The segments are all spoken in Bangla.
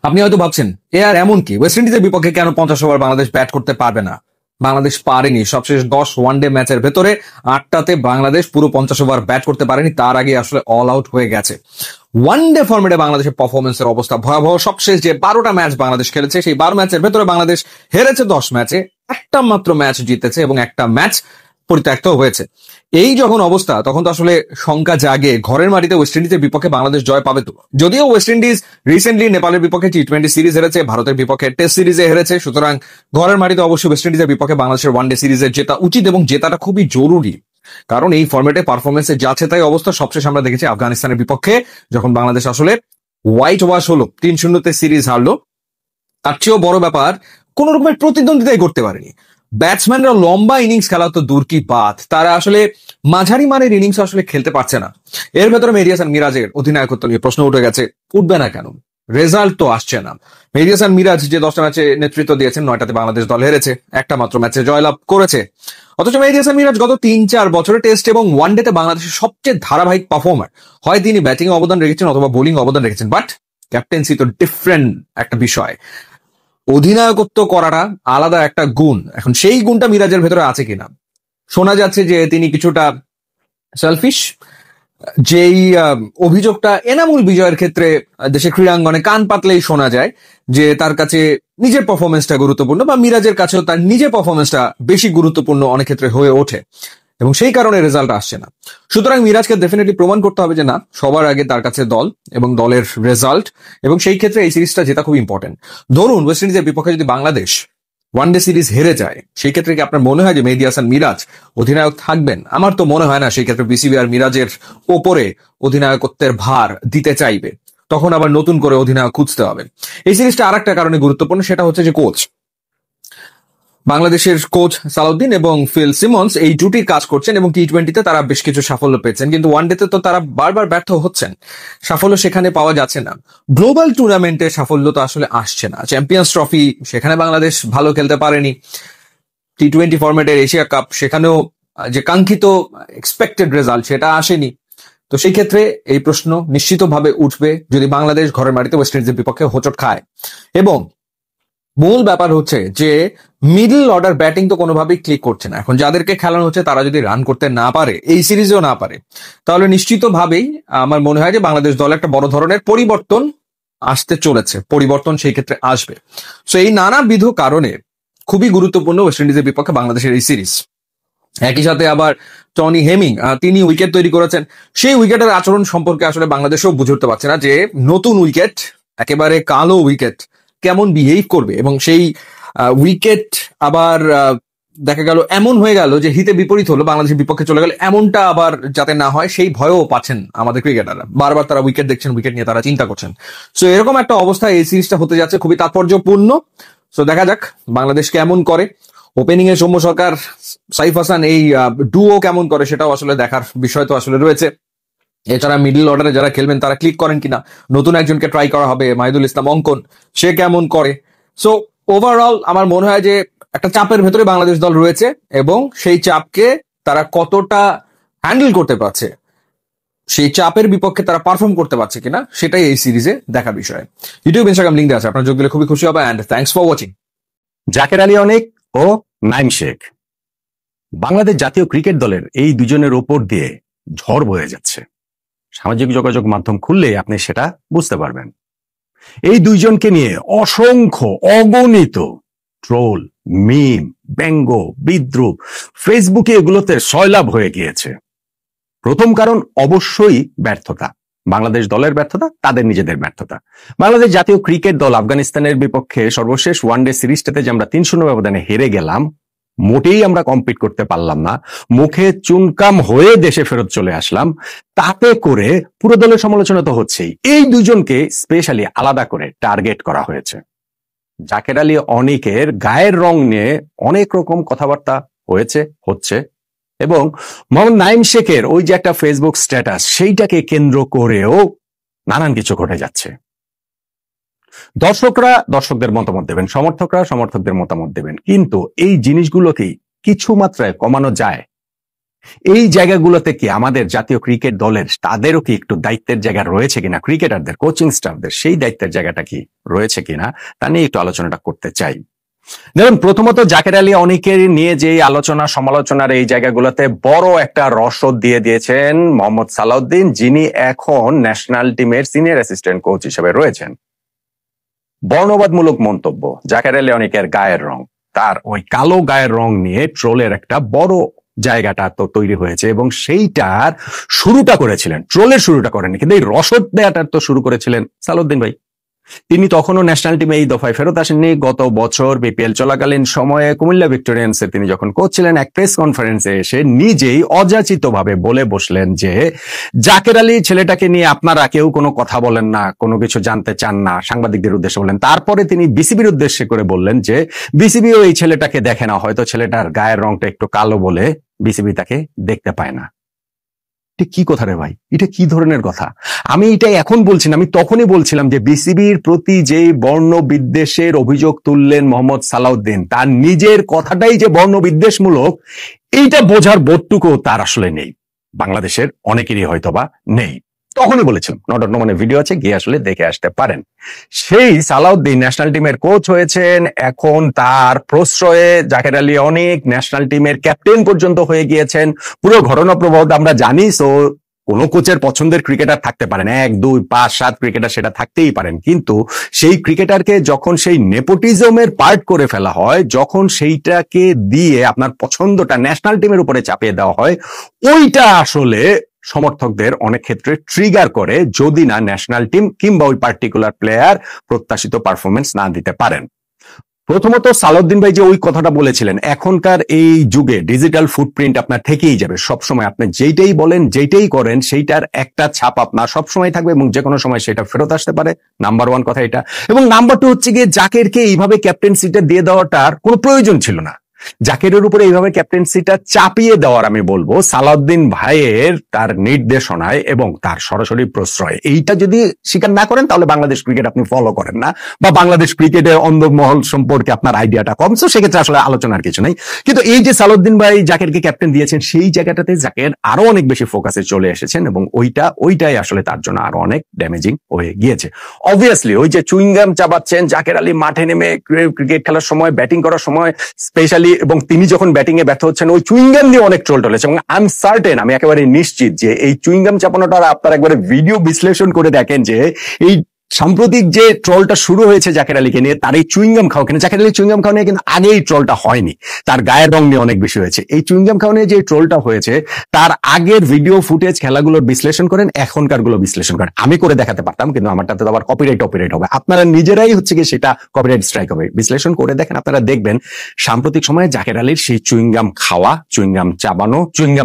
আপনি হয়তো ভাবছেন এ আর এমন কি, ওয়েস্ট ইন্ডিজের বিপক্ষে কেন 50 ওভার বাংলাদেশ ব্যাট করতে পারবে না? বাংলাদেশ পারেনি। সবশেষ 10 ওয়ানডে ম্যাচের ভেতরে 8টাতে বাংলাদেশ পুরো 50 ওভার ব্যাট করতে পারেনি, তার আগে আসলে অল আউট হয়ে গেছে। ওয়ানডে ফরম্যাটে বাংলাদেশের পারফরমেন্সের অবস্থা ভয়াবহ। সবশেষ যে 12টা ম্যাচ বাংলাদেশ খেলেছে, সেই 12 ম্যাচের ভেতরে বাংলাদেশ হেরেছে 10 ম্যাচে, একটা মাত্র ম্যাচ জিতেছে এবং একটা ম্যাচ পরিত্যক্ত হয়েছে। এই যখন অবস্থা, তখন তো আসলে শঙ্কা জাগে ঘরের মাটিতে ওয়েস্ট ইন্ডিজের বিপক্ষে বাংলাদেশ জয় পাবে তো। যদিও ওয়েস্ট ইন্ডিজ রিসেন্টলি নেপালের বিপক্ষে টি-20 সিরিজ হেরেছে, ভারতের বিপক্ষে টেস্ট সিরিজে হেরেছে, সুতরাং ঘরের মাটিতে অবশ্যই ওয়েস্ট ইন্ডিজের বিপক্ষে বাংলাদেশের ওয়ানডে সিরিজে জেতা উচিত এবং জেতাটা খুবই জরুরি। কারণ এই ফরম্যাটে পারফরমেন্সে যাচ্ছে তাই অবস্থা। সবশেষ আমরা দেখেছি আফগানিস্তানের বিপক্ষে যখন বাংলাদেশ আসলে হোয়াইট ওয়াশ হলো, 3-0 সিরিজ হারলো। তার চেয়েও বড় ব্যাপার, কোন রকমের প্রতিদ্বন্দ্বিতাই করতে পারেনি। ব্যাটসম্যানরা লম্বা ইনিংস খেলা তো দূর কি বাদ, তারা আসলে মাঝারি মানের ইনিংস আসলে খেলতে পারছে না। এর ভেতরে মেহেদী হাসান মিরাজের অধিনায়কত্ব নিয়ে প্রশ্ন উঠে গেছে, উঠবে না কেন? রেজাল্ট তো আসছে না। মেহেদী হাসান মিরাজ যে 10টা ম্যাচে নেতৃত্ব দিয়েছেন, 9টাতে বাংলাদেশ দল হেরেছে, একটা মাত্র ম্যাচে জয়লাভ করেছে। অথচ মেহেদী হাসান মিরাজ গত 3-4 বছরে টেস্ট এবং ওয়ানডেতে বাংলাদেশের সবচেয়ে ধারাবাহিক পারফর্মার। হয় তিনি ব্যাটিং অবদান রেখেছেন অথবা বোলিং অবদান রেখেছেন, বাট ক্যাপ্টেন্সি তো ডিফারেন্ট একটা বিষয়। অধিনায়কত্ব করাটা আলাদা একটা গুণ। এখন সেই গুণটা মিরাজের ভেতরে আছে কিনা? শোনা যাচ্ছে যে তিনি কিছুটা সেলফিশ। যেই অভিযোগটা এনামুল বিজয়ের ক্ষেত্রে দেশের ক্রীড়াঙ্গনে কান পাতলেই শোনা যায় যে তার কাছে নিজের পারফরমেন্সটা গুরুত্বপূর্ণ, বা মিরাজের কাছেও তার নিজের পারফরমেন্সটা বেশি গুরুত্বপূর্ণ অনেক ক্ষেত্রে হয়ে ওঠে, এবং সেই কারণে রেজাল্ট আসছে না। সুতরাং মিরাজকে ডেফিনেটলি প্রমাণ করতে হবে যে না, সবার আগে তার কাছে দল এবং দলের রেজাল্ট, এবং সেই ক্ষেত্রে এই সিরিজটা জেতা খুব ইম্পর্টেন্ট। ধরুন ওয়েস্ট ইন্ডিজের বিপক্ষে যদি বাংলাদেশ ওয়ানডে সিরিজ হেরে যায়, সেই ক্ষেত্রে কি আপনার মনে হয় যে মেহেদী হাসান মিরাজ অধিনায়ক থাকবেন? আমার তো মনে হয় না সেই ক্ষেত্রে বিসিবি আর মিরাজের ওপরে অধিনায়কত্বের ভার দিতে চাইবে। তখন আবার নতুন করে অধিনায়ক খুঁজতে হবে। এই সিরিজটা আর একটা কারণে গুরুত্বপূর্ণ, সেটা হচ্ছে যে কোচ। বাংলাদেশের কোচ সালাউদ্দিন এবং ফিল সিমন্স এই জুটি কাজ করছেন এবং টি-20তে তারা বেশ কিছু সাফল্য পেয়েছেন, কিন্তু ওয়ানডেতে তো তারা বারবার ব্যর্থ হচ্ছেন। সাফল্য সেখানে পাওয়া যাচ্ছে না। গ্লোবাল টুর্নামেন্টে সাফল্য তো আসলে আসছে না। চ্যাম্পিয়ন্স ট্রফি, সেখানে বাংলাদেশ ভালো খেলতে পারেনি। টি-20 ফরম্যাটের এশিয়া কাপ, সেখানেও যে কাঙ্ক্ষিত এক্সপেক্টেড রেজাল্ট সেটা আসেনি। তো সেই ক্ষেত্রে এই প্রশ্ন নিশ্চিতভাবে উঠবে যদি বাংলাদেশ ঘরের মাটিতে ওয়েস্ট ইন্ডিজের বিপক্ষে হোঁচট খায়। এবং মূল ব্যাপার হচ্ছে যে মিডল অর্ডার ব্যাটিং তো কোনোভাবেই ক্লিক করছে না। এখন যাদেরকে খেলানো হচ্ছে তারা যদি রান করতে না পারে, এই সিরিজেও না পারে, তাহলে নিশ্চিতভাবেই আমার মনে হয় যে বাংলাদেশ দলে একটা বড় ধরনের পরিবর্তন আসতে চলেছে। পরিবর্তন সেই ক্ষেত্রে আসবে। সো এই নানাবিধ কারণে খুবই গুরুত্বপূর্ণ ওয়েস্ট ইন্ডিজের বিপক্ষে বাংলাদেশের এই সিরিজ। একই সাথে আবার টনি হেমিং তিনি উইকেট তৈরি করেছেন। সেই উইকেটের আচরণ সম্পর্কে আসলে বাংলাদেশও বুঝে উঠতে পারছে না যে নতুন উইকেট, একেবারে কালো উইকেট, কেমন বিহেভ করবে। এবং সেই উইকেট আবার দেখা গেল এমন হয়ে গেল যে হিতে বিপরীত হলো, বাংলাদেশের বিপক্ষে চলে গেল, এমনটা আবার যাতে না হয় সেই ভয়ও পাচ্ছেন আমাদের ক্রিকেটাররা। বারবার তারা উইকেট দেখছেন, উইকেট নিয়ে তারা চিন্তা করছেন। সো এরকম একটা অবস্থায় এই সিরিজটা হতে যাচ্ছে, খুবই তাৎপর্যপূর্ণ। সো দেখা যাক বাংলাদেশ কেমন করে। ওপেনিং এ সৌম্য সরকার, সাইফ হাসান, এই ডুও কেমন করে সেটাও আসলে দেখার বিষয় তো আসলে রয়েছে। এছাড়া মিডল অর্ডারে যারা খেলবেন তারা ক্লিক করেন কিনা, নতুন একজনকে ট্রাই করা হবে, মাহিদুল ইসলাম অঙ্কন, সে কেমন করে। সো ওভারঅল আমার মনে হয় যে একটা চাপের ভেতরে বাংলাদেশ দল রয়েছে এবং সেই চাপকে তারা কতটা হ্যান্ডেল করতে পারছে, সেই চাপের বিপক্ষে তারা পারফর্ম করতে পারছে কিনা, সেটাই এই সিরিজে দেখার বিষয়। ইউটিউব, ইনস্টাগ্রাম লিঙ্ক দেওয়া আছে, আপনার যোগ দিলে খুবই খুশি হবে। And thanks for watching. Zaker Ali অনেক ও নাইম শেখ, বাংলাদেশ জাতীয় ক্রিকেট দলের এই দুজনের ওপর দিয়ে ঝড় বয়ে যাচ্ছে। সামাজিক যোগাযোগ মাধ্যম খুললে আপনি সেটা বুঝতে পারবেন। এই দুইজনকে নিয়ে অসংখ্য অগণিত ট্রোল, মিম, ব্যঙ্গ, বিদ্রুপ ফেসবুকে এগুলোতে সয়লাভ হয়ে গিয়েছে। প্রথম কারণ অবশ্যই ব্যর্থতা, বাংলাদেশ দলের ব্যর্থতা, তাদের নিজেদের ব্যর্থতা। বাংলাদেশ জাতীয় ক্রিকেট দল আফগানিস্তানের বিপক্ষে সর্বশেষ ওয়ানডে সিরিজটাতে যে আমরা 3-0 ব্যবধানে হেরে গেলাম, মোটেই আমরা কম্পিট করতে পারলাম না, মুখে চুনকাম হয়ে দেশে ফেরত চলে আসলাম। তাতে করে পুরো দলের সমালোচনা তো হচ্ছেই, এই দুজনকে স্পেশালি আলাদা করে টার্গেট করা হয়েছে। জাকের আলী অনেকের গায়ের রং নিয়ে অনেক রকম কথাবার্তা হয়েছে, হচ্ছে, এবং মোহাম্মদ নাইম শেখের ওই যে একটা ফেসবুক স্ট্যাটাস, সেইটাকে কেন্দ্র করেও নানান কিছু ঘটে যাচ্ছে। দর্শকরা দর্শকদের মতামত দেবেন, সমর্থকরা সমর্থকদের মতামত দেবেন, কিন্তু এই জিনিসগুলোকে কিছু মাত্রায় কমানো যায়? এই জায়গাগুলোতে কি আমাদের জাতীয় ক্রিকেট দলের তাদেরও কি একটু দায়িত্বের জায়গা রয়েছে কিনা, ক্রিকেটারদের, কোচিং স্টাফদের সেই দায়িত্বের জায়গাটা কি রয়েছে কিনা তা নিয়ে একটু আলোচনাটা করতে চাই। দেখুন, প্রথমত জাকের আলী অনেকের নিয়ে যে আলোচনা সমালোচনার এই জায়গাগুলোতে বড় একটা রসদ দিয়ে দিয়েছেন মোহাম্মদ সালাউদ্দিন, যিনি এখন ন্যাশনাল টিমের সিনিয়র অ্যাসিস্ট্যান্ট কোচ হিসেবে রয়েছেন। বর্ণবাদমূলক মন্তব্য, জাকের আলী অনেকের গায়ের রং, তার ওই কালো গায়ের রং নিয়ে ট্রোলের একটা বড় জায়গাটা তো তৈরি হয়েছে এবং সেইটার শুরুটা করেছিলেন, ট্রোলের শুরুটা করেনি, কিন্তু এই রসদ দেয়াটার তো শুরু করেছিলেন সালাউদ্দিন ভাই। তিনি তখনও ন্যাশনাল টিমে এই দফায় ফেরত আসেননি। গত বছর বিপিএল চলাকালীন সময়ে কুমিল্লা ভিক্টোরিয়ান্সের তিনি যখন কোচ ছিলেন, এক প্রেস কনফারেন্সে এসে নিজেই অযাচিতভাবে বলে বসলেন যে জাকের আলী ছেলেটাকে নিয়ে আপনারা কেউ কোনো কথা বলেন না, কোনো কিছু জানতে চান না, সাংবাদিকদের উদ্দেশ্যে বলেন। তারপরে তিনি বিসিবির উদ্দেশ্যে করে বললেন যে বিসিবিও এই ছেলেটাকে দেখে না, হয়তো ছেলেটার গায়ের রংটা একটু কালো বলে বিসিবি তাকে দেখতে পায় না। এটা কি কথা রে ভাই, এটা কি ধরনের কথা? আমি এটা এখন বলছি না, আমি তখনই বলছিলাম যে বিসিবির প্রতি যে বর্ণ বিদ্বেষের অভিযোগ তুললেন মোহাম্মদ সালাউদ্দিন, তার নিজের কথাটাই যে বর্ণ বিদ্বেষমূলক, এইটা বোঝার বোধটুকু তার আসলে নেই, বাংলাদেশের অনেকেরই হয়তোবা নেই। তখনই বলেছিলাম, নট মানে ভিডিও আছে, গিয়ে আসলে দেখে আসতে পারেন। সেই সালাউদ্দিন ন্যাশনাল টিমের কোচ হয়েছেন, এখন তার প্রশ্রয়ে জাকের আলী অনেক ন্যাশনাল টিমের ক্যাপ্টেন পর্যন্ত হয়ে গিয়েছেন। পুরো ঘটনা প্রবাহ আমরা জানি। সো কোন কোচের পছন্দের ক্রিকেটার থাকতে পারেন, 1, 2, 5, 7 ক্রিকেটার সেটা থাকতেই পারেন, কিন্তু সেই ক্রিকেটারকে যখন সেই নেপোটিজমের পার্ট করে ফেলা হয়, যখন সেইটাকে দিয়ে আপনার পছন্দটা ন্যাশনাল টিমের উপরে চাপিয়ে দেওয়া হয়, ওইটা আসলে সমর্থকদের অনেক ক্ষেত্রে ট্রিগার করে, যদি না ন্যাশনাল টিম কিংবা ওই পার্টিকুলার প্লেয়ার প্রত্যাশিত পারফরমেন্স না দিতে পারেন। প্রথমত সালাউদ্দিন ভাই যে ওই কথাটা বলেছিলেন, এখনকার এই যুগে ডিজিটাল ফুটপ্রিন্ট আপনার থেকেই যাবে, সবসময় আপনি যেইটাই বলেন যেইটাই করেন সেইটার একটা ছাপ আপনার সবসময় থাকবে এবং যে কোনো সময় সেটা ফেরত আসতে পারে। নাম্বার 1 কথা এটা। এবং নাম্বার 2 হচ্ছে গিয়ে জাকেরকে এইভাবে ক্যাপ্টেন্সিটা দিয়ে দেওয়াটার কোনো প্রয়োজন ছিল না। জাকেরের উপরে এইভাবে ক্যাপ্টেন্সিটা চাপিয়ে দেওয়ার আমি বলবো সালাউদ্দিন ভাইয়ের তার নির্দেশনায় এবং তার সরাসরি প্রশ্রয়। এইটা যদি স্বীকার না করেন তাহলে বাংলাদেশ ক্রিকেট আপনি ফলো করেন না, বা বাংলাদেশ ক্রিকেটের অন্দরমহল সম্পর্কে আপনার আইডিয়াটা কম, তো সেক্ষেত্রে আসলে আলোচনার কিছু নেই। কিন্তু এই যে সালাউদ্দিন ভাই জাকেরকে ক্যাপ্টেন দিয়েছেন, সেই জায়গাটাতে জাকের আরো অনেক বেশি ফোকাসে চলে এসেছেন এবং ওইটাই আসলে তার জন্য আরো অনেক ড্যামেজিং হয়ে গিয়েছে। অবভিয়াসলি ওই যে চুইংগাম চাবাচ্ছেন জাকের আলী মাঠে নেমে ক্রিকেট খেলার সময়, ব্যাটিং করার সময় স্পেশালি, এবং তিনি যখন ব্যাটিং এ ব্যর্থ হচ্ছেন ওই চুইংগাম দিয়ে অনেক ট্রোল টলেছে। এবং আই এম সার্টেন, আমি একেবারে নিশ্চিত যে এই চুইংগাম চাপানোটা আপনার একবারে ভিডিও বিশ্লেষণ করে দেখেন যে এই সাম্প্রতিক যে ট্রলটা শুরু হয়েছে জাকের আলীকে নিয়ে, তার এই চুইংগাম খাওয়া কিনা, জাকের আলী চুইংগাম খাওয়া নিয়ে কিন্তু আগে এই ট্রলটা হয়নি, তার গায়ের রং নিয়ে অনেক বেশি হয়েছে। এই চুইংগাম খাওয়া নিয়ে যে ট্রলটা হয়েছে, তার আগের ভিডিও ফুটেজ খেলাগুলোর বিশ্লেষণ করেন, এখনকার গুলো বিশ্লেষণ করেন। আমি করে দেখাতে পারতাম, কিন্তু আমারটাতে তো আবার কপিরাইট হবে, আপনারা নিজেরাই হচ্ছে কি সেটা কপিরাইট স্ট্রাইক হবে। বিশ্লেষণ করে দেখেন, আপনারা দেখবেন সাম্প্রতিক সময়ে জাকের আলীর সেই চুইংগাম খাওয়া, চুইংগাম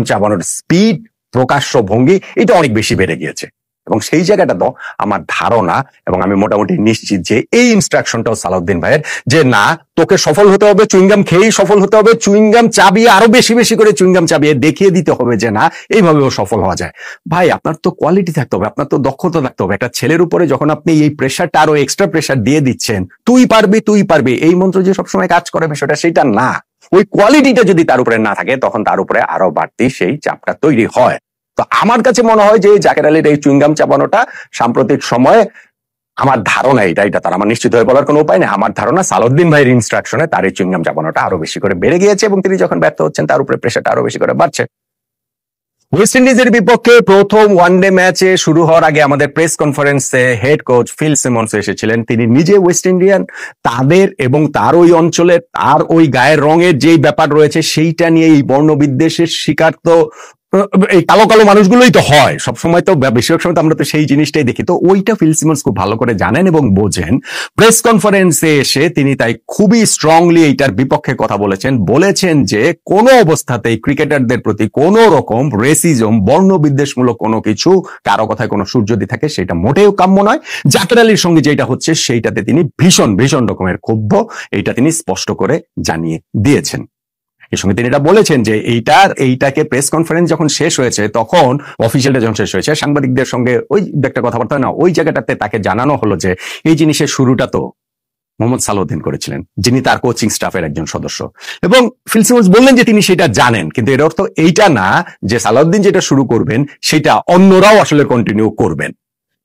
চাবানোর স্পিড, প্রকাশ্য ভঙ্গি, এটা অনেক বেশি বেড়ে গিয়েছে। এবং সেই জায়গাটা তো আমার ধারণা, এবং আমি মোটামুটি নিশ্চিত যে এই ইনস্ট্রাকশনটাও সালাউদ্দিন ভাইয়ের, যে না তোকে সফল হতে হবে, চুইংগাম খেয়েই সফল হতে হবে, চুইংগাম চাবিয়ে আরো বেশি বেশি করে চুইংগাম চাবিয়ে দেখিয়ে দিতে হবে যে না এইভাবেও সফল হওয়া যায়। ভাই আপনার তো কোয়ালিটি থাকতে হবে, আপনার তো দক্ষতা থাকতে হবে। একটা ছেলের উপরে যখন আপনি এই প্রেশারটা আরো এক্সট্রা প্রেশার দিয়ে দিচ্ছেন, তুই পারবি এই মন্ত্র যে সবসময় কাজ করে বিষয়টা সেটা না, ওই কোয়ালিটিটা যদি তার উপরে না থাকে তখন তার উপরে আরো বাড়তি সেই চাপটা তৈরি হয়। তো আমার কাছে মনে হয় যে জাকের আলীর এই চুইংগাম চাপানোটা সাম্প্রতিক সময়ে, আমার ধারণা এটা তার, আমার নিশ্চিত হয়ে বলার কোনো উপায় নেই, আমার ধারণা সালাউদ্দিন ভাইয়ের ইনস্ট্রাকশনে তার এই চুইংগাম চাপানোটা আরো বেশি করে বেড়ে গিয়েছে এবং তিনি যখন ব্যর্থ হচ্ছেন তার উপরে প্রেশারটা আরো বেশি করে বাড়ছে। ওয়েস্ট ইন্ডিজের বিপক্ষে প্রথম ওয়ানডে ম্যাচে শুরু হওয়ার আগে আমাদের প্রেস কনফারেন্সে হেড কোচ ফিল সিমন্স এসেছিলেন। তিনি নিজে ওয়েস্ট ইন্ডিয়ান, তাদের এবং তার ওই অঞ্চলের তার ওই গায়ের রঙের যেই ব্যাপার রয়েছে সেইটা নিয়ে এই বর্ণবিদ্বেষের শিকার তো এই কালো কালো মানুষগুলোই তো হয় সবসময়, তো বেশিরভাগ সময় তো আমরা তো সেই জিনিসটাই দেখি। তো ওইটা ফিল সিমন্স খুব ভালো করে জানেন এবং বোঝেন। প্রেস কনফারেন্সে এসে তিনি তাই খুবই স্ট্রংলি এইটার বিপক্ষে কথা বলেছেন যে কোনো অবস্থাতেই ক্রিকেটারদের প্রতি কোনো রকম রেসিজম, বর্ণবিদ্বেষমূলক কোনো কিছু, কারো কথায় কোনো সুর যদি থাকে সেটা মোটেও কাম্য নয়। জাকের আলীর সঙ্গে যেটা হচ্ছে সেইটাতে তিনি ভীষণ রকমের ক্ষুব্ধ, এইটা তিনি স্পষ্ট করে জানিয়ে দিয়েছেন। এর সঙ্গে তিনি এটা বলেছেন যে এইটাকে প্রেস কনফারেন্স যখন শেষ হয়েছে, তখন অফিসিয়ালটা যখন শেষ হয়েছে, সাংবাদিকদের সঙ্গে ওই একটা কথাবার্তা হয় না, ওই জায়গাটাতে তাকে জানানো হলো যে এই জিনিসের শুরুটা তো মোহাম্মদ সালাউদ্দিন করেছিলেন, যিনি তার কোচিং স্টাফের একজন সদস্য। এবং ফিল সিমন্স বললেন যে তিনি সেটা জানেন, কিন্তু এর অর্থ এইটা না যে সালাউদ্দিন যেটা শুরু করবেন সেটা অন্যরাও আসলে কন্টিনিউ করবেন।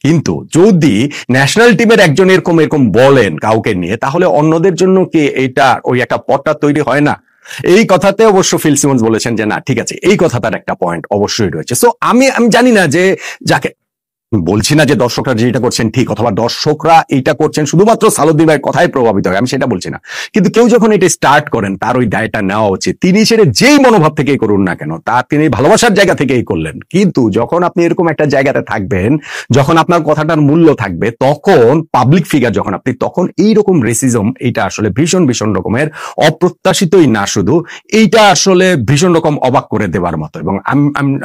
কিন্তু যদি ন্যাশনাল টিমের একজন এরকম এরকম বলেন কাউকে নিয়ে, তাহলে অন্যদের জন্য কি এটা ওই একটা পটটা তৈরি হয় না? এই কথাতে অবশ্য ফিল সিমন্স বলেছেন যে না, ঠিক আছে, এই কথাটার একটা পয়েন্ট অবশ্যই রয়েছে। সো আমি জানি না যে যাকে বলছি না যে দর্শকরা যেটা করছেন ঠিক, অথবা দর্শকরা এটা করছেন শুধুমাত্র সালাউদ্দিন ভাইয়ের কথায় প্রভাবিত হয়, আমি সেটা বলছি না। কিন্তু কেউ যখন এটা স্টার্ট করেন তার ওই দায়টা নেওয়া উচিত। তিনি সেটা যেই মনোভাব থেকেই করুন না কেন, তা তিনি ভালোবাসার জায়গা থেকেই করলেন। কিন্তু যখন আপনি এরকম একটা জায়গাতে থাকবেন, যখন আপনার কথাটার মূল্য থাকবে, তখন পাবলিক ফিগার যখন আপনি, তখন এইরকম রেসিজম এটা আসলে ভীষণ ভীষণ রকমের অপ্রত্যাশিতই না, শুধু এইটা আসলে ভীষণ রকম অবাক করে দেওয়ার মতো। এবং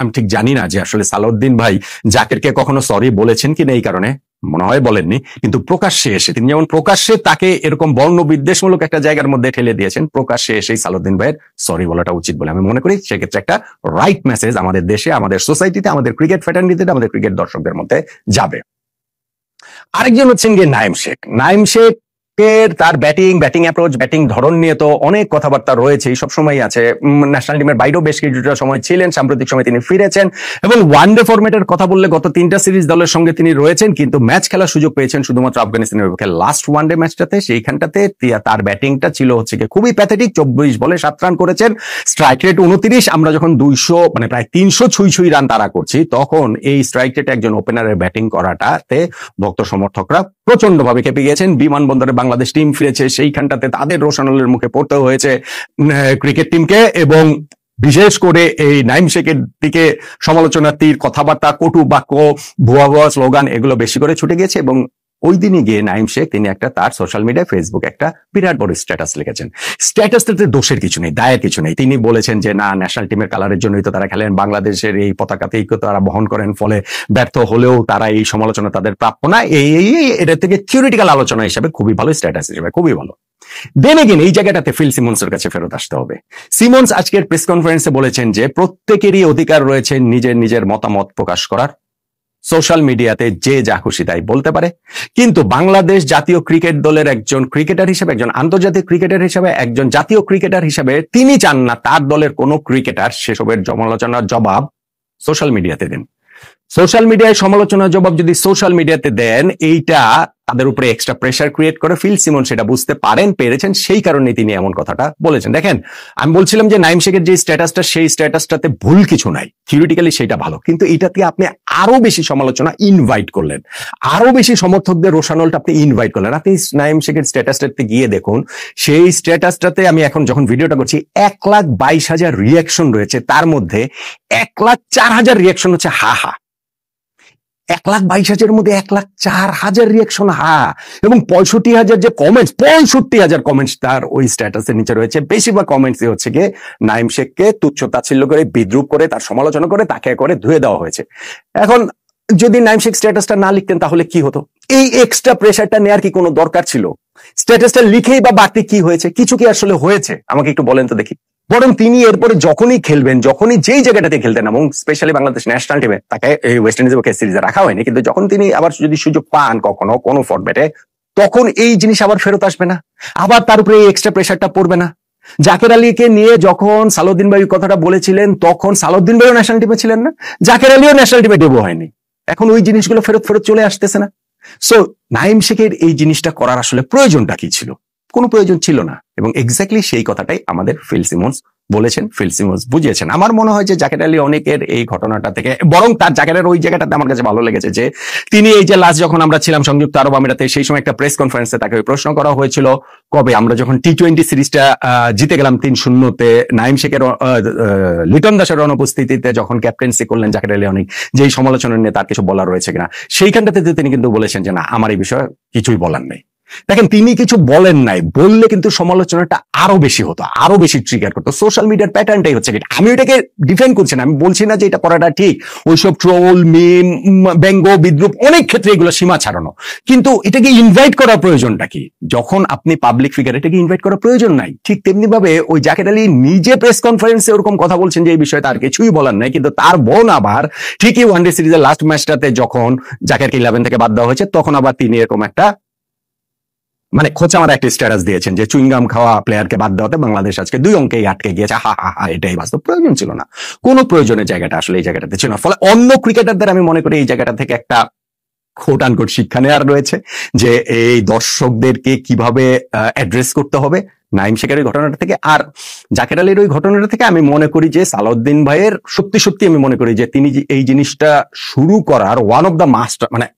আমি ঠিক জানি না যে আসলে সালাউদ্দিন ভাই জাকেরকে কখনো সরি বলেছেন কিনা, এই কারণে মনে হয় বলেননি, কিন্তু প্রকাশ্যে এসে তিনি যেমন প্রকাশ্যে তাকে এরকম বর্ণ বিদ্বেষমূলক একটা জায়গার মধ্যে ঠেলে দিয়েছেন, প্রকাশ্যে এসেই সালাউদ্দিন ভাইয়ের সরি বলাটা উচিত বলে আমি মনে করি। সেক্ষেত্রে একটা রাইট মেসেজ আমাদের দেশে, আমাদের সোসাইটিতে, আমাদের ক্রিকেট ফ্যাটার্নিটিতে, আমাদের ক্রিকেট দর্শকদের মধ্যে যাবে। আরেকজন হচ্ছেন গিয়ে নাইম শেখ। নাইম শেখ তার ব্যাটিং অ্যাপ্রোচ, ব্যাটিং ধরন নিয়ে তো অনেক কথাবার্তা রয়েছে, সবসময় আছে। ন্যাশনাল টিমের বাইরেও বেশ কিছুটা সময় ছিলেন, সাম্প্রতিক সময় তিনি ফিরেছেন এবং ওয়ানডে ফরম্যাটের কথা বললে গত 3টা সিরিজ দলের সঙ্গে তিনি রয়েছেন, কিন্তু ম্যাচ খেলার সুযোগ পেয়েছেন শুধুমাত্র আফগানিস্তানের বিপক্ষে লাস্ট ওয়ানডে ম্যাচটাতে। সেইখানটাতে তার ব্যাটিংটা ছিল হচ্ছে কি খুবই প্যাথেটিক। 24 বলে 7 রান করেছেন, স্ট্রাইক রেট 29। আমরা যখন 200 মানে প্রায় 300 ছুঁই রান তারা করছি, তখন এই স্ট্রাইক রেটে একজন ওপেনারের ব্যাটিং করাটাতে ভক্ত সমর্থকরা প্রচন্ড ভাবে কেঁপে গিয়েছেন। বিমানবন্দরে বাংলাদেশ টিম ফিরেছে, সেইখানটাতে তাদের রোশানলের মুখে পড়তে হয়েছে ক্রিকেট টিমকে, এবং বিশেষ করে এই নাইম শেখের দিকে সমালোচনার তীর, কথাবার্তা, কটু বাক্য, ভুয়া ভুয়া স্লোগান এগুলো বেশি করে ছুটে গিয়েছে। এবং ওই দিনই গিয়ে নাইম শেখ তিনি একটা তার সোশ্যাল মিডিয়ায়, ফেসবুক একটা বিরাট বড় স্ট্যাটাস লিখেছেন। স্ট্যাটাসটাতে দোষের কিছু নেই, দায়ের কিছু নেই। তিনি বলেছেন যে না, ন্যাশনাল টিমের কালারের জন্যই তো তারা খেলেন, বাংলাদেশের এই পতাকাতেই তো তারা বহন করেন, ফলে ব্যর্থ হলেও তারা এই সমালোচনা তাদের প্রাপ্য না। এটা থেকে থিওরিটিক্যাল আলোচনা হিসেবে খুবই ভালো, স্ট্যাটাস হিসেবে খুবই ভালো। দেন এগেন এই জায়গাটাতে ফিল সিমন্সের কাছে ফেরত আসতে হবে। সিমন্স আজকের প্রেস কনফারেন্সে বলেছেন যে প্রত্যেকেরই অধিকার রয়েছে নিজের নিজের মতামত প্রকাশ করার, সোশ্যাল মিডিয়াতে যে যা খুশি তাই বলতে পারে, কিন্তু বাংলাদেশ জাতীয় ক্রিকেট দলের একজন ক্রিকেটার হিসেবে, একজন আন্তর্জাতিক ক্রিকেটার হিসেবে, একজন জাতীয় ক্রিকেটার হিসেবে তিনি চান না তার দলের কোনো ক্রিকেটার সেসবের সমালোচনার জবাব সোশ্যাল মিডিয়াতে দেন। সোশ্যাল মিডিয়ায় সমালোচনার জবাব যদি সোশ্যাল মিডিয়াতে দেন, এইটা তাদের উপরে এক্সট্রা প্রেশার ক্রিয়েট করে। ফিল সিমন্স সেটা বুঝতে পেরেছেন, সেই কারণে তিনি এমন কথাটা বলেছেন। দেখেন, আমি বলছিলাম যে নাইম শেখের যে স্ট্যাটাসটা, সেই স্ট্যাটাসটাতে ভুল কিছু নাই, থিওরিটিক্যালি সেটা ভালো, কিন্তু এটাতে আপনি আরো বেশি সমালোচনা ইনভাইট করলেন, আরো বেশি সমর্থকদের রোশানলটা আপনি ইনভাইট করলেন। আপনি নাইম শেখের স্ট্যাটাসটাতে গিয়ে দেখুন, সেই স্ট্যাটাসটাতে আমি এখন যখন ভিডিওটা করছি 1,22,000 রিয়াকশন রয়েছে, তার মধ্যে 1,04,000 রিয়াকশন হচ্ছে হা হা। 1,22,000 মধ্যে 1,04,000 রিয়াকশন হা, এবং 65,000 যে কমেন্টস, 65,000 কমেন্টস তার ওই স্ট্যাটাসের নিচে রয়েছে। বেশিরভাগ কমেন্টস হচ্ছে গিয়ে নাইম শেখকে তুচ্ছ তাচ্ছিল্য করে, বিদ্রুপ করে, তার সমালোচনা করে, তাকে করে ধুয়ে দেওয়া হয়েছে। এখন যদি নাইম শেখ স্ট্যাটাসটা না লিখতেন তাহলে কি হতো? এই এক্সট্রা প্রেশারটা নেওয়ার কি কোনো দরকার ছিল? স্ট্যাটাসটা লিখেই বা বাড়তি কি হয়েছে? কিছু কি আসলে হয়েছে? আমাকে একটু বলেন তো দেখি। বরং তিনি এরপরে যখনই খেলবেন, যখনই যেই জায়গাটাতে খেলতেন, এবং স্পেশালি বাংলাদেশ ন্যাশনাল টিমে তাকে এই ওয়েস্ট ইন্ডিজের পক্ষে সিরিজে রাখা হয়নি, কিন্তু যখন তিনি আবার যদি সুযোগ পান কখনো কোনো ফরম্যাটে, তখন এই জিনিস আবার ফেরত আসবে না, আবার তার উপরে এই এক্সট্রা প্রেশারটা পড়বে না। জাকের আলীকে নিয়ে যখন সালাউদ্দিন ভাই কথাটা বলেছিলেন, তখন সালাউদ্দিন ভাইও ন্যাশনাল টিমে ছিলেন না, জাকের আলীও ন্যাশনাল টিমে ডেবু হয়নি। এখন ওই জিনিসগুলো ফেরত চলে আসতেছে না। সো নাইম শেখের এই জিনিসটা করার আসলে প্রয়োজনটা কি ছিল? কোনো প্রয়োজন ছিল না, এবং এক্স্যাক্টলি সেই কথাটাই আমাদের ফিল সিমন্স বলেছেন, ফিল সিমন্স বুঝিয়েছেন। আমার মনে হয় যে জাকের আলী অনেকের এই ঘটনাটা থেকে, বরং তার জাকেরের ওই জায়গাটাতে আমার কাছে ভালো লেগেছে যে তিনি এই যে লাস্ট যখন আমরা ছিলাম সংযুক্ত আরব আমিরাতে, সেই সময় একটা প্রেস কনফারেন্সে তাকে প্রশ্ন করা হয়েছিল, কবে আমরা যখন টি-20 সিরিজটা জিতে গেলাম 3-0-তে, নাইম শেখের লিটন দাসের অনুপস্থিতিতে যখন ক্যাপ্টেন্সি করলেন জাকের আলী অনেক, যেই সমালোচনা নিয়ে তার কিছু বলার রয়েছে কিনা, সেইখানটাতে তিনি কিন্তু বলেছেন যে না, আমার এই বিষয়ে কিছুই বলার নেই। দেখেন, তিনি কিছু বলেন নাই, বললে কিন্তু সমালোচনাটা আরো বেশি হতো, আরো বেশি ট্রিগার করতো। সোশ্যাল মিডিয়ার প্যাটার্নটাই হচ্ছে, আমি এটাকে ডিফেন্ড করছি না, আমি বলছি না যে এটা করাটা ঠিক। ওইসব ট্রোল, মিম, ব্যঙ্গ, বিদ্রুপ অনেক ক্ষেত্রে এগুলো সীমা ছাড়ানো, কিন্তু এটাকে ইনভাইট করার প্রয়োজনটা কি? যখন আপনি পাবলিক ফিগার, এটাকে ইনভাইট করার প্রয়োজন নাই। ঠিক তেমনি ভাবে ওই জাকের আলী নিজে প্রেস কনফারেন্সে ওরকম কথা বলছেন যে এই বিষয়ে তার কিছুই বলার নাই, কিন্তু তার বোন আবার ঠিকই ওয়ানডে সিরিজের লাস্ট ম্যাচটাতে যখন জাকেরকে 11 থেকে বাদ দেওয়া হয়েছে, তখন আবার তিনি এরকম একটা মানে খোঁচা আমার একটা স্ট্যাটাস দিয়েছেন যে চুইংগাম খাওয়া প্লেয়ারকে বাদ দেওয়াতে বাংলাদেশ আজকে 2 অঙ্কেই আটকে গিয়েছে, হা হা হা, এটাই বাস্তব। প্রয়োজন ছিল না, কোনো প্রয়োজনের জায়গাটা আসলে এই জায়গাটাতে ছিল না। ফলে অন্য ক্রিকেটারদের আমি মনে করি এই জায়গাটা থেকে একটা কোট আনকোট শিক্ষা নেওয়ার রয়েছে যে এই দর্শকদেরকে কিভাবে অ্যাড্রেস করতে হবে নাইম শেখের ওই ঘটনাটা থেকে। আর জাকের আলীর ওই ঘটনাটা থেকে আমি মনে করি যে সালাউদ্দিন ভাইয়ের সত্যি সত্যি আমি মনে করি যে তিনি যে এই জিনিসটা শুরু করার ওয়ান অফ দ্য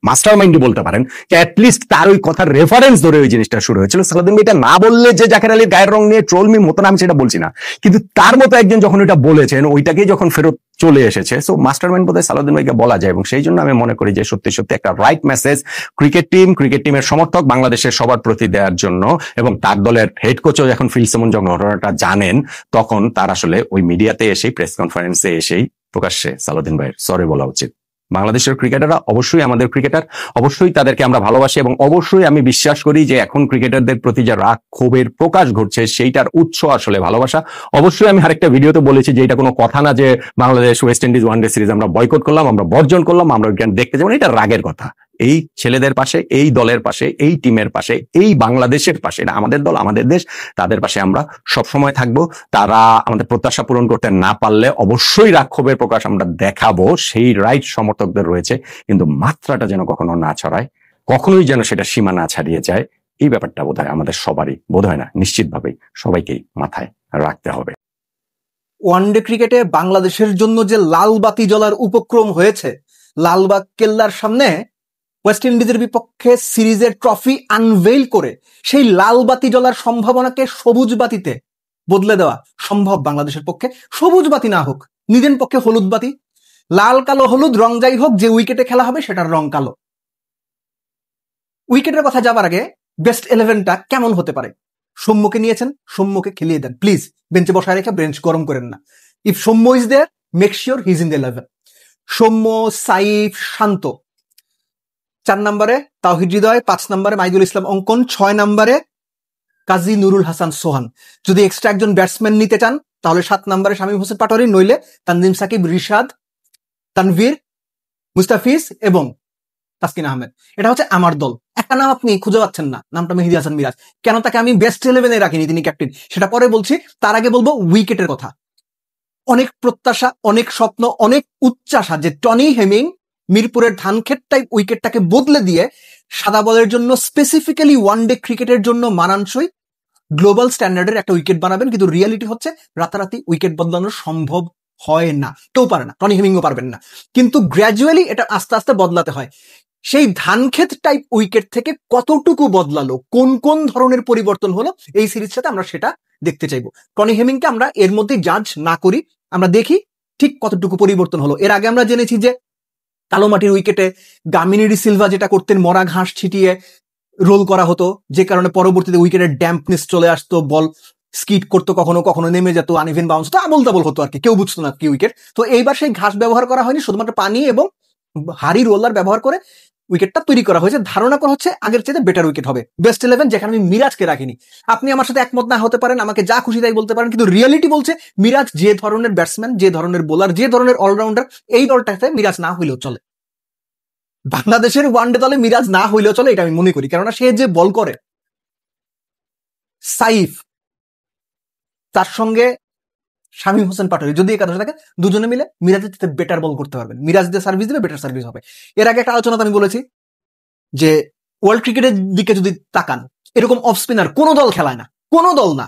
মাস্টার মাইন্ডই বলতে পারেন, অ্যাটলিস্ট তার ওই কথার রেফারেন্স ধরে ওই জিনিসটা শুরু হয়েছিল। সালাউদ্দিন ভাই এটা না বললে যে জাকের আলীর গায়ের রং নিয়ে ট্রোল মি মতো, আমি সেটা বলছি না, কিন্তু তার মতো একজন যখন এটা বলেছেন ওইটাকেই যখন ফেরত চলে এসেছে, সো মাস্টার মাইন্ড বোধহয় সালাউদ্দিন ভাইকে বলা যায়। এবং সেই জন্য আমি মনে করি যে সত্যি সত্যি একটা রাইট মেসেজ ক্রিকেট টিমের সমর্থক বাংলাদেশের সবার প্রতি দেওয়ার জন্য, এবং তার দলের হেড কোচও যখন ফিল সিমন যখন ঘটনাটা জানেন তখন তার আসলে ওই মিডিয়াতে এসেই প্রেস কনফারেন্সে এসেই প্রকাশ্যে সালাউদ্দিন ভাইয়ের সরি বলা উচিত। বাংলাদেশের ক্রিকেটাররা অবশ্যই আমাদের ক্রিকেটার, অবশ্যই তাদেরকে আমরা ভালোবাসি, এবং অবশ্যই আমি বিশ্বাস করি যে এখন ক্রিকেটারদের প্রতি যে রাগ ক্ষোভের প্রকাশ ঘটছে সেইটার উৎস আসলে ভালোবাসা। অবশ্যই আমি আরেকটা ভিডিওতে বলেছি যে এটা কোনো কথা না যে Bangladesh West Indies one day series আমরা বয়কট করলাম, আমরা বর্জন করলাম, আমরা দেখতে যাবো, এটা রাগের কথা। এই ছেলেদের পাশে, এই দলের পাশে, এই টিমের পাশে, এই বাংলাদেশের পাশে, এটা আমাদের দল, আমাদের দেশ, তাদের পাশে আমরা সবসময় থাকবো। তারা আমাদের প্রত্যাশা পূরণ করতে না পারলে অবশ্যই রাগ ক্ষোভের প্রকাশ আমরা দেখাবো, সেই রাইট সমর্থকদের রয়েছে, কিন্তু মাত্রাটা যেন কখনো না ছড়ায়, কখনোই যেন সেটা সীমা না ছাড়িয়ে যায়, এই ব্যাপারটা বোধহয় আমাদের সবারই, বোধহয় না নিশ্চিতভাবেই সবাইকেই মাথায় রাখতে হবে। ওয়ানডে ক্রিকেটে বাংলাদেশের জন্য যে লাল বাতি জ্বলার উপক্রম হয়েছে, লালবাগ কেল্লার সামনে ওয়েস্ট ইন্ডিজের বিপক্ষে সিরিজের ট্রফি আনভেইল করে সেই লাল বাতি জ্বলার সম্ভাবনাকে সবুজ বাতিতে বদলে দেওয়া সম্ভব বাংলাদেশের পক্ষে। সবুজ বাতি না হোক, নিজের পক্ষে হলুদ বাতি, লাল কালো হলুদ রং যাই হোক, যে উইকেটে খেলা হবে সেটার রং কালো। উইকেটের কথা যাবার আগে বেস্ট 11টা কেমন হতে পারে? সৌম্যকে নিয়েছেন, সৌম্যকে খেলিয়ে দেন প্লিজ, বেঞ্চে বসায় রেখে বেঞ্চ গরম করেন না। If Soumya is there, make sure he is in the 11। Soumya, Saif, Shanto 4 নম্বরে, তাওহিদ হৃদয় 5 নম্বরে, মাইদুল ইসলাম অঙ্কন 6 নম্বরে, কাজী নুরুল হাসান সোহান। যদি এক্সট্রা একজন ব্যাটসম্যান নিতে চান তাহলে 7 নম্বরে শামীম হোসেন পাটোয়ারি, নইলে তানজিম সাকিব, রিশাদ, তানভীর, মুস্তাফিজ এবং তাসকিন আহমেদ। এটা হচ্ছে আমার দল। একটা নাম আপনি খুঁজে পাচ্ছেন না, নামটা মেহেদী হাসান মিরাজ। কেন তাকে আমি বেস্ট 11-এ রাখিনি, তিনি ক্যাপ্টেন, সেটা পরে বলছি। তার আগে বলবো উইকেটের কথা। অনেক প্রত্যাশা, অনেক স্বপ্ন, অনেক উচ্চাসা যে টনি হেমিং মিরপুরের ধানক্ষেত টাইপ উইকেটটাকে বদলে দিয়ে সাদা বলের জন্য, স্পেসিফিক্যালি ওয়ানডে ক্রিকেটের জন্য মানানসই গ্লোবাল স্ট্যান্ডার্ডের একটা উইকেট বানাবেন। কিন্তু রিয়ালিটি হচ্ছে রাতারাতি উইকেট বদলানো সম্ভব হয় না, কেউ পারে না, টনি হেমিংও পারবেন না। কিন্তু গ্র্যাজুয়ালি এটা আস্তে আস্তে বদলাতে হয়। সেই ধানক্ষেত টাইপ উইকেট থেকে কতটুকু বদলালো, কোন কোন ধরনের পরিবর্তন হলো এই সিরিজের সাথে আমরা সেটা দেখতে চাইবো। টনি হেমিংকে আমরা এর মধ্যে জাজ না করি, আমরা দেখি ঠিক কতটুকু পরিবর্তন হলো। এর আগে আমরা জেনেছি যে কালো মাটির উইকেটে গামিনী ডি সিলভা যেটা করতেন, মরা ঘাস ছিটিয়ে রোল করা হতো, যে কারণে পরবর্তীতে উইকেটের ড্যাম্পনেস চলে আসতো, বল স্কিড করতো, কখনো কখনো নেমে যেত, আনইভেন বাউন্স হতো, আবল তাবল হতো আর কি, কেউ বুঝতো না কি উইকেট। তো এইবার সেই ঘাস ব্যবহার করা হয়নি, শুধুমাত্র পানি এবং হাড়ি রোলার ব্যবহার করে উইকেটটা তৈরি করা হয়েছে। ধারণা করা হচ্ছে আগের চাইতে বেটার উইকেট হবে। বেস্ট 11 যেখানে আমি মিরাজকে রাখিনি। আপনি আমার সাথে একমত না হতে পারেন, আমাকে যা খুশি তাই বলতে পারেন, কিন্তু রিয়েলিটি বলছে মিরাজ যে ধরনের ব্যাটসম্যান, যে ধরনের বোলার, যে ধরনের অলরাউন্ডার, এই দলটাতে মিরাজ না হইলেও চলে। বাংলাদেশের ওয়ানডে দলে মিরাজ না হইলেও চলে, এটা আমি মনে করি। কেননা সে যে বল করে, সাইফ তার সঙ্গে শামীম হোসেন পাটোয়ারি যদি একাদশে থাকে, দুজনে মিলে মিরাজের চেয়ে বেটার বল করতে পারবেন। মিরাজ দিয়ে সার্ভিস দিবে, বেটার সার্ভিস হবে। এর আগে একটা আলোচনাতে আমি বলেছি যে ওয়ার্ল্ড ক্রিকেটের দিকে যদি তাকান, এরকম অফ স্পিনার কোনো দল খেলায় না, কোনো দল না।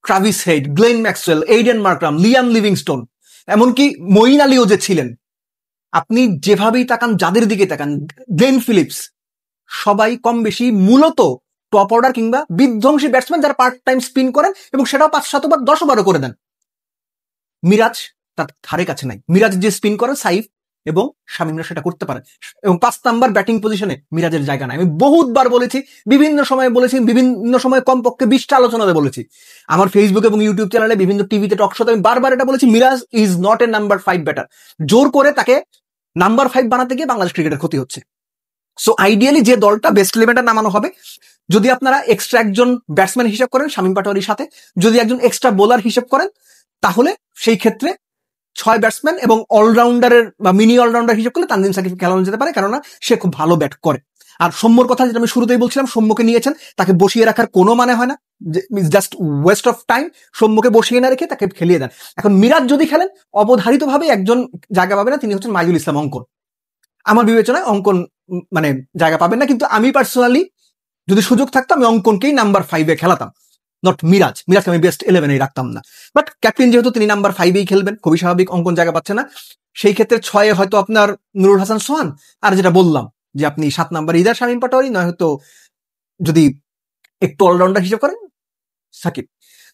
Travis Head, Glenn Maxwell, Aiden Markram, Liam Livingstone, এমনকি মঈন আলীও যে ছিলেন, আপনি যেভাবেই তাকান, যাদের দিকে তাকান, গ্লেন ফিলিপস, সবাই কম বেশি মূলত টপ অর্ডার কিংবা বিধ্বংসী ব্যাটসম্যান, যারা পার্ট টাইম স্পিন করেন এবং সেটাও 5-7 বার 10 বারও করে দেন। মিরাজ তার ধারে কাছে নাই। মিরাজ যে স্পিন করেন, সাইফ এবং শামীমরা সেটা করতে পারেন। এবং 5 নাম্বার ব্যাটিং পজিশনে মিরাজের জায়গা নাই। আমি বহুতবার বলেছি, বিভিন্ন সময় বলেছি, বিভিন্ন সময় কমপক্ষে 20টা আলোচনাতে বলেছি, আমার ফেসবুক এবং ইউটিউব চ্যানেলে, বিভিন্ন টিভিতে, টক শোতে আমি বারবার এটা বলেছি, Miraz is not a number 5 batter. জোর করে তাকে নাম্বার 5 বানাতে গিয়ে বাংলাদেশ ক্রিকেটের ক্ষতি হচ্ছে। সো আইডিয়ালি যে দলটা বেস্ট 11টা নামানো হবে, যদি আপনারা এক্সট্রা একজন ব্যাটসম্যান হিসাব করেন শামীম পাটোয়ারির সাথে, যদি একজন এক্সট্রা বোলার হিসাব করেন, তাহলে সেই ক্ষেত্রে 6 ব্যাটসম্যান এবং অলরাউন্ডারের বা মিনি অলরাউন্ডার হিসেব করলে তানজিম সাকিব খেলানো যেতে পারে, কেননা সে খুব ভালো ব্যাট করে। আর সৌম্যর কথা যেটা আমি শুরুতেই বলছিলাম, সৌম্যকে নিয়েছেন, তাকে বসিয়ে রাখার কোনো মানে হয় না, জাস্ট ওয়েস্ট অফ টাইম। সৌম্যকে বসিয়ে না রেখে তাকে খেলিয়ে দেন। এখন মিরাজ যদি খেলেন, অবধারিতভাবে একজন জায়গা পাবে না, তিনি হচ্ছেন মাইজুল ইসলাম অঙ্কন। আমার বিবেচনায় অঙ্কন মানে জায়গা পাবেন না, কিন্তু আমি পার্সোনালি যদি সুযোগ থাকতো আমি অঙ্কনকেই নাম্বার 5-এ খেলাতাম, নট মিরাজকে আমি বেস্ট 11-এই রাখতাম না। বাট ক্যাপ্টেন যেহেতু তিনি নাম্বার 5-এই খেলবেন, খুবই স্বাভাবিক, অঙ্কন জায়গা পাচ্ছে না। সেই ক্ষেত্রে 6-এ হয়তো আপনার নুরুল হাসান সোহান, আর যেটা বললাম যে আপনি 7 নাম্বার ইদার শামীম পাটোয়ারি, নয় হয়তো যদি একটু অলরাউন্ডার হিসেব করেন সাকিব।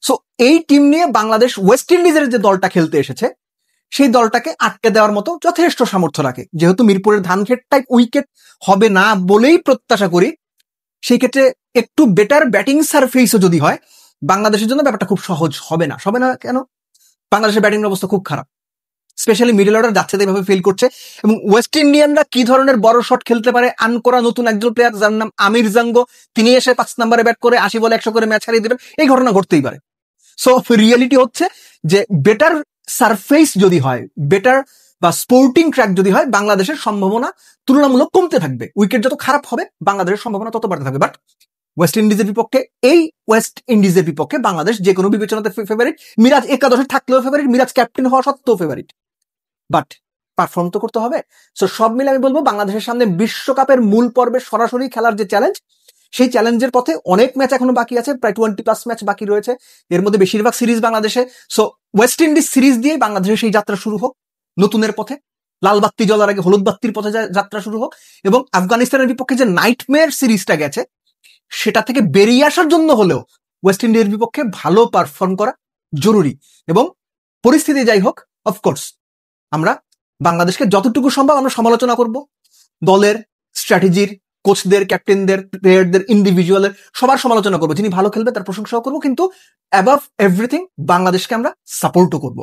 সো এই টিম নিয়ে বাংলাদেশ ওয়েস্ট ইন্ডিজের যে দলটা খেলতে এসেছে, সেই দলটাকে আটকে দেওয়ার মতো যথেষ্ট সামর্থ্য রাখে। যেহেতু মিরপুরের ধানক্ষেত টাইপ উইকেট হবে না বলেই প্রত্যাশা করি, সেই ক্ষেত্রে একটু বেটার ব্যাটিং সারফেসও যদি হয়, বাংলাদেশের জন্য ব্যাপারটা খুব সহজ হবে না। কেন? বাংলাদেশের ব্যাটিং অবস্থা খুব খারাপ, স্পেশালি মিডল অর্ডার যাচ্ছে এইভাবে ফেল করছে। এবং ওয়েস্ট ইন্ডিয়ানরা কি ধরনের বড় শট খেলতে পারে, আনকরা নতুন একজন প্লেয়ার যার নাম আমির জাঙ্গো, তিনি এসে 5 নম্বরে ব্যাট করে 80 বলে 100 করে ম্যাচ হারিয়ে দেবেন, এই ঘটনা ঘটতেই পারে। সো রিয়েলিটি হচ্ছে যে বেটার সারফেস যদি হয়, বেটার বা স্পোর্টিং ট্র্যাক যদি হয়, বাংলাদেশের সম্ভাবনা তুলনামূলক কমতে থাকবে। উইকেট যত খারাপ হবে, বাংলাদেশের সম্ভাবনা তত বাড়তে থাকবে। বাট ওয়েস্ট ইন্ডিজের বিপক্ষে বাংলাদেশ যে কোনো বিবেচনাতে ফেভারিট। মিরাজ একাদশে থাকলেও ফেভারিট, মিরাজ ক্যাপ্টেন হওয়া সত্ত্বেও ফেভারিট। বাট পারফর্ম তো করতে হবে। সো সব মিলে আমি বলবো, বাংলাদেশের সামনে বিশ্বকাপের মূল পর্বে সরাসরি খেলার যে চ্যালেঞ্জ, সেই চ্যালেঞ্জের পথে অনেক ম্যাচ এখনো বাকি আছে, প্রায় 20+ ম্যাচ বাকি রয়েছে, এর মধ্যে বেশিরভাগ সিরিজ বাংলাদেশে। সো ওয়েস্ট ইন্ডিজ সিরিজ দিয়ে বাংলাদেশের সেই যাত্রা শুরু হোক, নতুনের পথে, লাল বাত্তি জ্বলার আগে হলুদ বাত্তির পথে যাত্রা শুরু হোক। এবং আফগানিস্তানের বিপক্ষে যে নাইটমেয়ার সিরিজটা গেছে, সেটা থেকে বেরিয়ে আসার জন্য হলেও ওয়েস্ট ইন্ডিজের বিপক্ষে ভালো পারফর্ম করা জরুরি। এবং পরিস্থিতি যাই হোক, অফকোর্স আমরা বাংলাদেশকে যতটুকু সম্ভব আমরা সমালোচনা করব, দলের স্ট্র্যাটেজির, কোচদের, ক্যাপ্টেনদের, প্লেয়ারদের, ইন্ডিভিজুয়ালের সবার সমালোচনা করবো। যিনি ভালো খেলবে তার প্রশংসাও করবো, কিন্তু অ্যাবাভ এভরিথিং বাংলাদেশকে আমরা সাপোর্টও করবো।